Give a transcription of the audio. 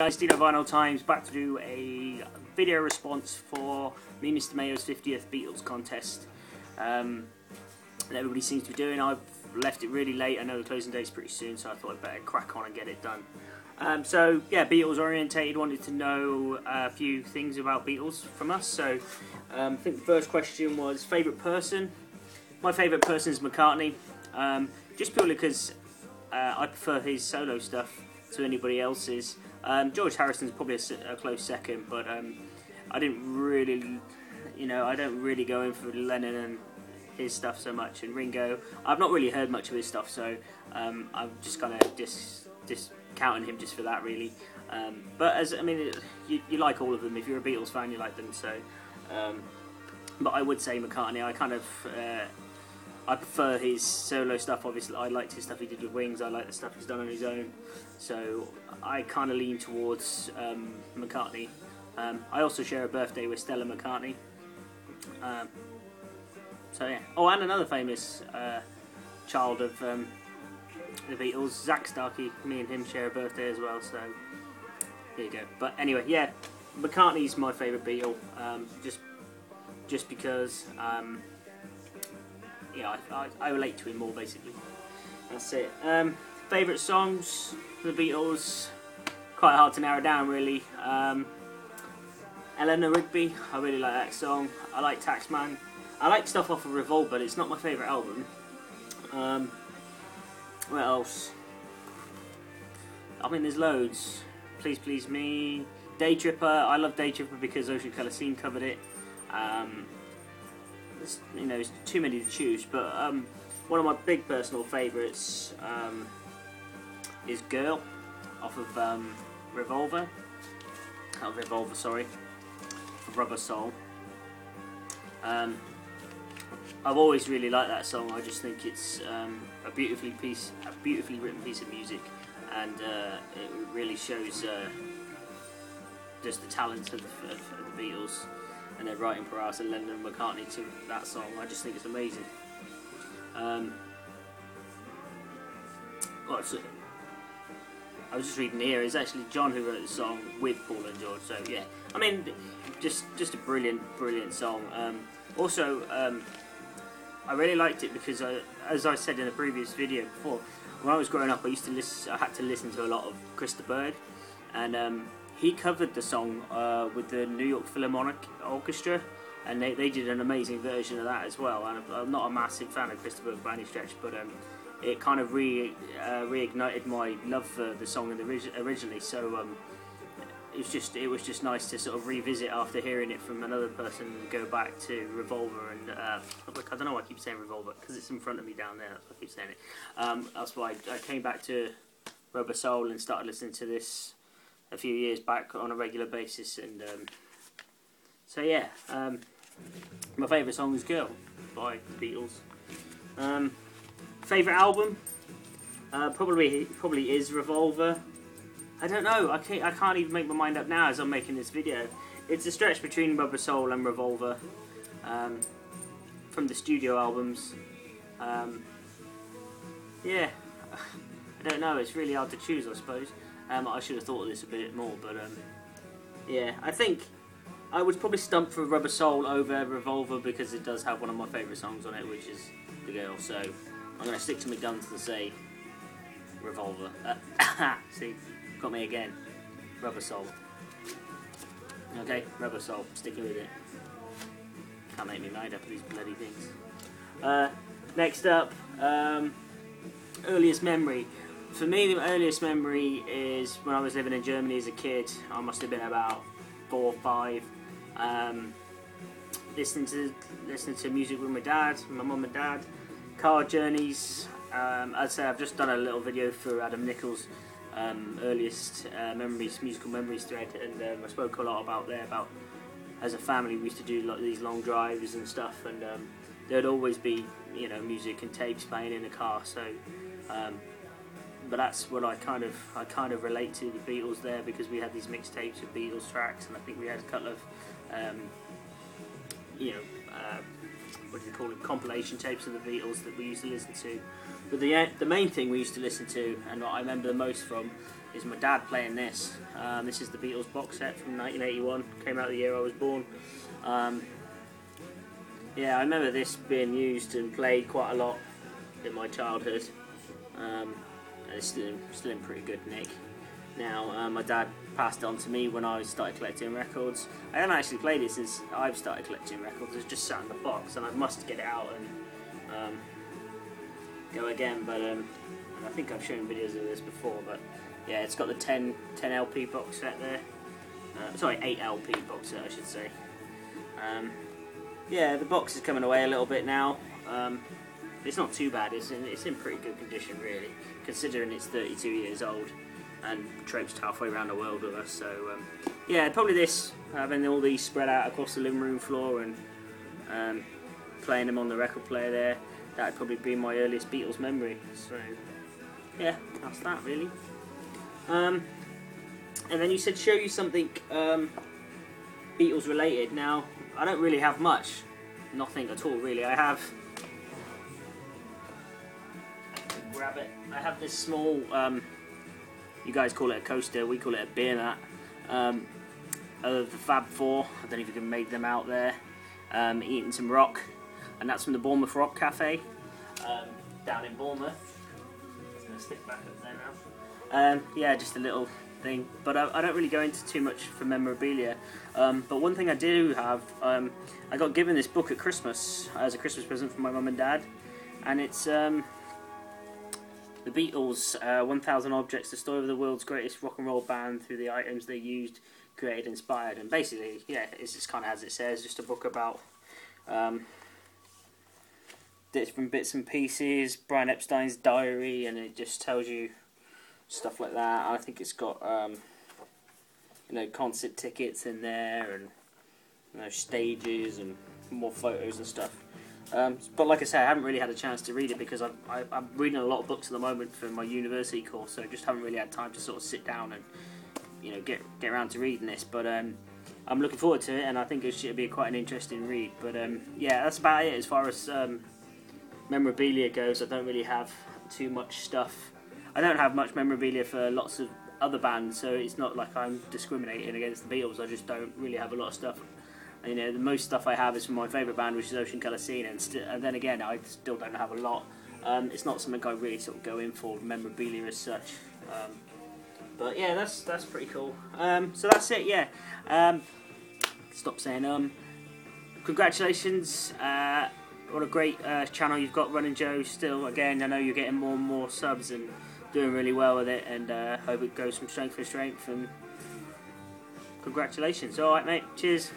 Guys, Dino Vinyl Times back to do a video response for me and Mr. Mayo's 50th Beatles contest that everybody seems to be doing. I've left it really late. I know the closing date's pretty soon, so I thought I'd better crack on and get it done. So yeah, Beatles orientated, wanted to know a few things about Beatles from us. So I think the first question was favourite person. My favourite person is McCartney, just purely because I prefer his solo stuff to anybody else's. George Harrison's probably a close second, but I didn't really, I don't really go in for Lennon and his stuff so much. And Ringo, I've not really heard much of his stuff, so I'm just kind of discounting him just for that, really. But you like all of them. If you're a Beatles fan, you like them. So, but I would say McCartney. I prefer his solo stuff. Obviously, I liked his stuff he did with Wings. I like the stuff he's done on his own. So I kind of lean towards McCartney. I also share a birthday with Stella McCartney. So yeah. Oh, and another famous child of the Beatles, Zach Starkey. Me and him share a birthday as well. So there you go. But anyway, yeah, McCartney's my favourite Beatle. Just because. I relate to him more, basically. That's it. Favourite songs for the Beatles? Quite hard to narrow down, really. Eleanor Rigby, I really like that song. I like Taxman. I like stuff off of Revolver, but it's not my favourite album. What else? I mean, there's loads. Please Please Me. Day Tripper, I love Day Tripper because Ocean Colour Scene covered it. There's too many to choose, but one of my big personal favourites is Girl off of Revolver. Not Revolver, sorry, Rubber Soul. I've always really liked that song. I just think it's a beautifully written piece of music, and it really shows just the talent of the Beatles and their writing prowess, and Lennon and McCartney to that song. I just think it's amazing. I was just reading here, it's actually John who wrote the song with Paul and George, so yeah. I mean, just a brilliant song. Also, I really liked it because, as I said in a previous video before, when I was growing up, I had to listen to a lot of Chris Berg, and he covered the song with the New York Philharmonic Orchestra, and they did an amazing version of that as well. And I'm not a massive fan of Chris Berg by any stretch, but it kind of reignited my love for the song originally. So it was just nice to sort of revisit after hearing it from another person and go back to Revolver. And I don't know why I keep saying Revolver, because it's in front of me down there. That's why I keep saying it. That's why I came back to Rubber Soul and started listening to this a few years back on a regular basis, and so yeah, my favourite song is Girl by the Beatles. Favourite album? Probably is Revolver. I don't know, I can't even make my mind up now as I'm making this video. It's a stretch between Rubber Soul and Revolver from the studio albums. Yeah, I don't know, it's really hard to choose, I suppose. I should have thought of this a bit more, but yeah, I think I would probably stump for Rubber Soul over Revolver because it does have one of my favourite songs on it, which is The Girl. So I'm going to stick to my guns and say Revolver. See, got me again. Rubber Soul. Okay, Rubber Soul. Sticking with it. Can't make me mind up with these bloody things. Next up, earliest memory. For me, the earliest memory is when I was living in Germany as a kid. I must have been about 4 or 5. Listening to music with my dad, my mum and dad. Car journeys. I'd say I've just done a little video for Adam Nichols' earliest musical memories thread, and I spoke a lot about as a family we used to do like these long drives and stuff, and there'd always be music and tapes playing in the car. So. But that's what I kind of relate to the Beatles there, because we had these mixtapes of Beatles tracks, and I think we had a couple of what do you call it, compilation tapes of the Beatles that we used to listen to. But the main thing we used to listen to, and what I remember the most from, is my dad playing this. This is the Beatles box set from 1981, came out the year I was born. Yeah, I remember this being used and played quite a lot in my childhood. And it's still in pretty good nick. Now, my dad passed it on to me when I started collecting records. I haven't actually played it since I've started collecting records. It's just sat in the box, and I must get it out and go again. But and I think I've shown videos of this before. But yeah, it's got the 10 LP box set there. Sorry, 8 LP box set, I should say. Yeah, the box is coming away a little bit now. It's not too bad. It's in pretty good condition, really, considering it's 32 years old and traipsed halfway around the world with us. So yeah, probably this, having all these spread out across the living room floor and playing them on the record player there, that'd probably be my earliest Beatles memory. So yeah, that's that really. And then you said show you something Beatles related. Now, I don't really have much, nothing at all really. I have, grab it, I have this small, you guys call it a coaster, we call it a beer mat, of the Fab Four. I don't know if you can make them out there, eating some rock, and that's from the Bournemouth Rock Cafe, down in Bournemouth. It's going to stick back up there now. Yeah, just a little thing, but I don't really go into too much for memorabilia. But one thing I do have, I got given this book at Christmas as a Christmas present from my mum and dad, and it's the Beatles, 1000 Objects, the story of the world's greatest rock and roll band through the items they used, created, inspired. And basically, yeah, it's just kind of as it says, just a book about different bits and pieces, Brian Epstein's diary, and it just tells you stuff like that. I think it's got you know, concert tickets in there, and you know, stages and more photos and stuff. But like I say, I haven't really had a chance to read it because I'm reading a lot of books at the moment for my university course, so I just haven't really had time to sort of sit down and, you know, get around to reading this. But I'm looking forward to it, and I think it should be quite an interesting read. But yeah, that's about it as far as memorabilia goes. I don't really have too much stuff. I don't have much memorabilia for lots of other bands, so it's not like I'm discriminating against the Beatles. I just don't really have a lot of stuff. You know, the most stuff I have is from my favourite band, which is Ocean Colour Scene, and then again, I still don't have a lot. It's not something I really sort of go in for, memorabilia as such. But yeah, that's pretty cool. So that's it. Yeah. Stop saying congratulations. What a great channel you've got running, Joe. Still, again, I know you're getting more and more subs and doing really well with it, and hope it goes from strength to strength. And congratulations. All right, mate. Cheers.